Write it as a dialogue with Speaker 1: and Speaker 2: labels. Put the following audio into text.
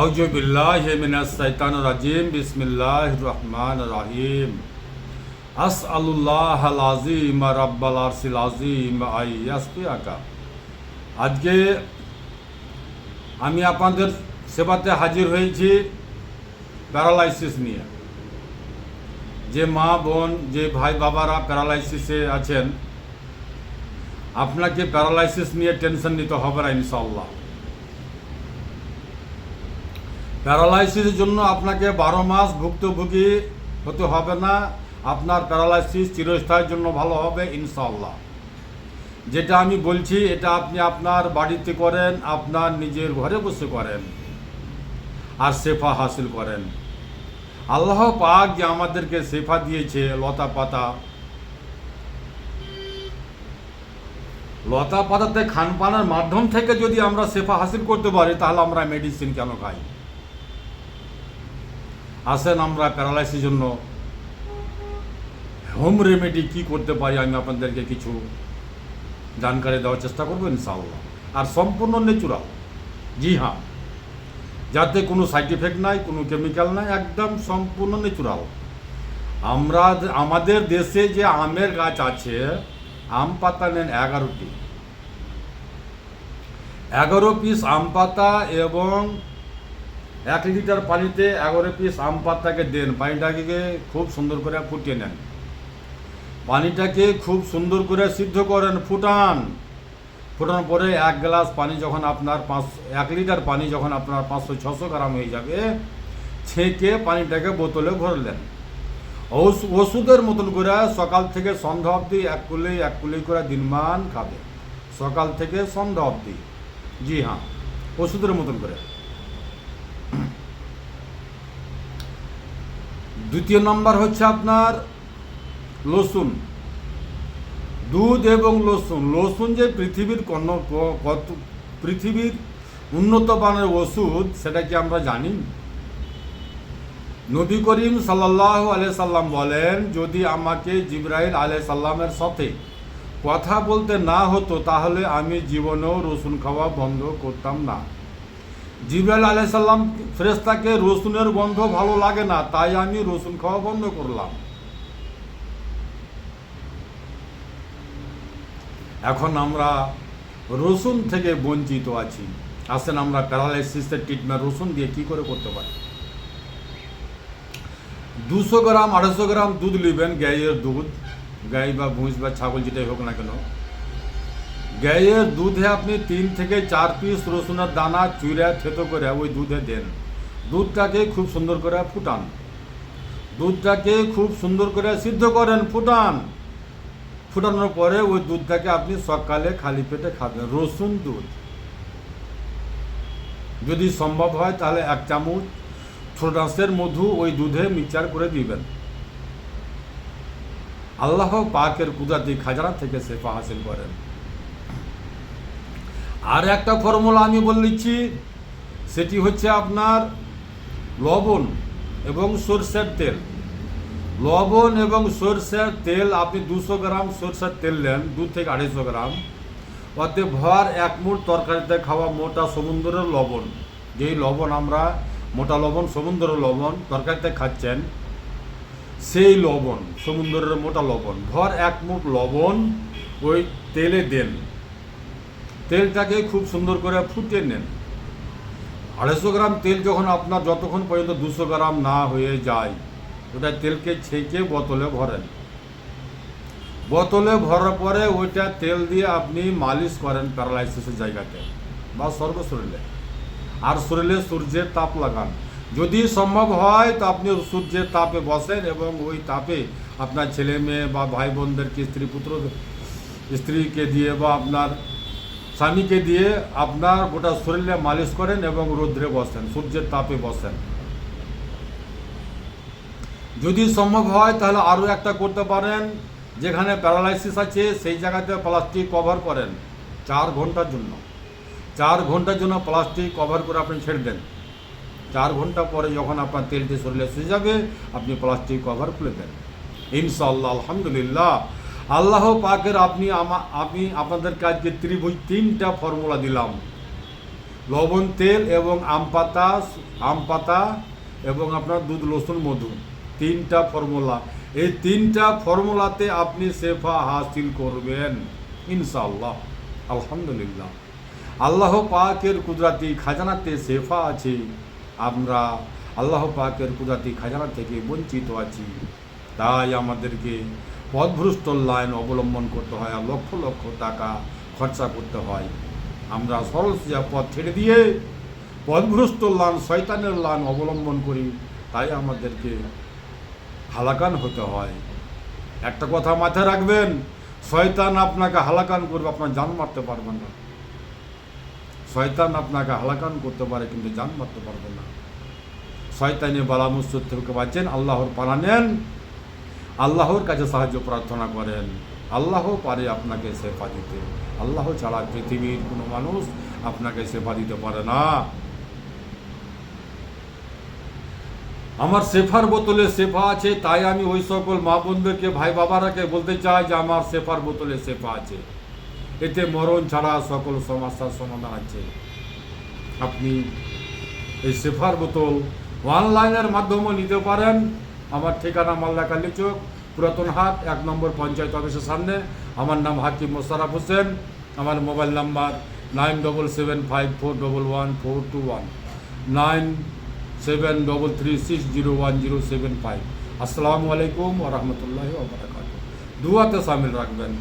Speaker 1: আউযু বিল্লাহি মিনাশ শাইতানির রাজিম বিসমিল্লাহির রহমানির রহিম আসআলুল্লাহাল আযীম রাব্বাল আরশিল আযীম আইয়াসফিয়াকা। আজকে আমি আপনাদের সেবাতে হাজির হয়েছি প্যারালাইসিস নিয়ে। যে মা বোন, যে ভাই বাবারা প্যারালাইসিসে আছেন, আপনাকে প্যারালাইসিস নিয়ে টেনশন নিতে হবে না ইনশাআল্লাহ। প্যারালাইসিসের জন্য আপনাকে 12 মাস ভুক্তভোগী হতে হবে না। আপনার প্যারালাইসিস চিরস্থায়ীর জন্য ভালো হবে ইনশাআল্লাহ। যেটা আমি বলছি এটা আপনি আপনার বাড়িতে করেন, আপনার নিজের ঘরে বসে করেন আর শেফা হাসিল করেন। আল্লাহ পাক যে আমাদেরকে শেফা দিয়েছে লতা পাতাতে খানপানের মাধ্যম থেকে যদি আমরা শেফা হাসিল করতে পারি, তাহলে আমরা মেডিসিন কেন খাই? আসেন আমরা প্যারালাইসিসের জন্য হোম রেমেডি কি করতে পারি আমি আপনাদেরকে কিছু জানকারি দেওয়ার চেষ্টা করবো ইনশাআল্লাহ। আর সম্পূর্ণ ন্যাচুরাল, জি হ্যাঁ, যাতে কোনো সাইড এফেক্ট নাই, কোনো কেমিক্যাল নাই, একদম সম্পূর্ণ ন্যাচুরাল। আমাদের দেশে যে আমের গাছ আছে, আম পাতা নেন 11টি, 11 পিস আম পাতা এবং 1 লিটার পানিতে 11 পিস আম পাতাকে দেন। পানিটাকে খুব সুন্দর করে ফুটিয়ে নেন, পানিটাকে খুব সুন্দর করে সিদ্ধ করেন, ফুটানোর পরে 1 গ্লাস পানি যখন আপনার 1 লিটার পানি যখন আপনার 500-600 গ্রাম হয়ে যাবে, ছেঁকে পানিটাকে বোতলে ভরলেন। ওষুধের মতন করে সকাল থেকে সন্ধ্যা অবধি এক কুলি করে দিনমান খাবে, সকাল থেকে সন্ধ্যা অবধি, জি হ্যাঁ, ওষুধের মতন করে। দ্বিতীয় নম্বর হচ্ছে আপনার লসুন, দুধ এবং লসুন যে পৃথিবীর উন্নত মানের ওষুধ, সেটা কি আমরা জানি? নবী করিম সাল্লাল্লাহু আলাইহি সাল্লাম বলেন, যদি আমাকে জিবরাইল আলাইহিস সালামের সাথে কথা বলতে না হতো, তাহলে আমি জীবনেও রসুন খাওয়া বন্ধ করতাম না। জিবরাইল আলাইহিস সালাম ফেরেশতাকে রসুনের গন্ধ ভালো লাগে না, তাই আমি রসুন খাওয়া বন্ধ করলাম। এখন আমরা রসুন থেকে বঞ্চিত আছি। আসেন আমরা প্যারালাইসিসের ট্রিটমেন্ট রসুন দিয়ে কি করে করতে পারি। 200 গ্রাম 250 গ্রাম দুধ নেবেন, গাইয়ের দুধ, গাই বা ভুঁস বা ছাগল যেটাই হোক না কেন, গাইয়ের দুধে আপনি 3 থেকে 4 পিস রসুনের দানা চুইরা থেতো করে ওই দুধে দেন। দুধটাকে খুব সুন্দর করে ফুটান, দুধটাকে খুব সুন্দর করে সিদ্ধ করেন, ফুটানোর পরে ওই দুধটাকে আপনি সকালে খালি পেটে খাবেন। রসুন দুধ, যদি সম্ভব হয় তাহলে 1 চামচ ছোটাসের মধু ওই দুধে মিক্সচার করে দিবেন। আল্লাহ পাকের কুদরতি খাজানা থেকে শেফা হাসিল করেন। আর একটা ফর্মুলা আমি বলে দিচ্ছি, সেটি হচ্ছে আপনার লবণ এবং সরষের তেল। লবণ এবং সরষের তেল, আপনি 200 গ্রাম সরষের তেল নেন, 2 থেকে 250 গ্রাম, ওতে ভর 1 মুঠ তরকারিতে খাওয়া মোটা সমুদ্রের লবণ, যেই লবণ আমরা মোটা লবণ, সমুদ্রের লবণ তরকারিতে খাচ্ছেন, সেই লবণ, সমুদ্রের মোটা লবণ, ভর 1 মুঠ লবণ ওই তেলে দেন। তেলটাকে খুব সুন্দর করে ফুটিয়ে নেন। 250 গ্রাম তেল যখন আপনার যতক্ষণ পর্যন্ত 200 গ্রাম না হয়ে যায়, ওটা তেলকে ছেঁকে বোতলে ভরেন। বোতলে ভরার পরে ওইটা তেল দিয়ে আপনি মালিশ করেন প্যারালাইসিসের জায়গাতে বা সর্বশরীরে। আর শরীরে সূর্যের তাপ লাগান। যদি সম্ভব হয় তো আপনি সূর্যের তাপে বসেন এবং ওই তাপে আপনার ছেলে মেয়ে বা ভাই বোনদেরকে, স্ত্রীকে দিয়ে বা আপনার স্বামীকে দিয়ে আপনার গোটা শরীরে মালিশ করেন এবং রৌদ্রে বসেন, সূর্যের তাপে বসেন। যদি সম্ভব হয় তাহলে আরও একটা করতে পারেন, যেখানে প্যারালাইসিস আছে সেই জায়গাতে প্লাস্টিক কভার করেন 4 ঘন্টার জন্য। 4 ঘন্টার জন্য প্লাস্টিক কভার করে আপনি ছেড়ে দেন। 4 ঘন্টা পরে যখন আপনার তেলটি শরীরে শুয়ে যাবে, আপনি প্লাস্টিক কভার খুলে দেন ইনশাআল্লাহ। আলহামদুলিল্লাহ, আল্লাহ পাকের আমি আপনাদের কাছে ত্রিভুজ 3টা ফর্মুলা দিলাম। লবণ, তেল এবং আম পাতা এবং আপনার দুধ, রসুন, মধু, 3টা ফর্মুলা। এই 3টা ফর্মুলাতে আপনি শেফা হাসিল করবেন ইনশাআল্লাহ। আলহামদুলিল্লাহ, আল্লাহ পাকের কুদরতি খাজানাতে শেফা আছে। আমরা আল্লাহ পাকের কুদরতি খাজানা থেকে বঞ্চিত আছি, তাই আমাদেরকে পথভ্রষ্ট লাইন অবলম্বন করতে হয়, আর লক্ষ লক্ষ টাকা খরচা করতে হয়। আমরা সরল সোজা পথ ছেড়ে দিয়ে পথভ্রষ্ট লাইন, শয়তানের লাইন অবলম্বন করি, তাই আমাদেরকে হালাকান হতে হয়। একটা কথা মাথায় রাখবেন, শয়তান আপনাকে হালাকান করবে, আপনার জান মারতে পারবেন না। শয়তান আপনাকে হালাকান করতে পারে, কিন্তু জান মারতে পারবে না। শয়তানি বালা মুসিবত থেকে বাঁচেন, আল্লাহর পানা নেন, আল্লাহর কাছে সাহায্য প্রার্থনা করেন। আল্লাহ পারে আপনাকে শেফা দিতে। আল্লাহ ছাড়া পৃথিবীর কোনো মানুষ আপনাকে শেফা দিতে পারে না। আমার শেফার বোতলে শেফা আছে, তাই আমি ওই সকল মা বোনদেরকে, ভাই বাবারাকে বলতে চাই যে আমার শেফার বোতলে শেফা আছে। এতে মরণ ছাড়া সকল সমস্যার সমাধান আছে। আপনি এই শেফার বোতল অনলাইনের মাধ্যমে নিতে পারেন। আমার ঠিকানা মালদা কালীচক, পুরাতন হাট, 1 নম্বর পঞ্চায়েত অফিসের সামনে। আমার নাম হাকিম মোশাররফ হোসেন। আমার মোবাইল নাম্বার 9775411421, 9733601075। আসসালামু আলাইকুম ওয়া রাহমাতুল্লাহি ওয়া বারাকাতুহু। দুআতে শামিল রাখবেন।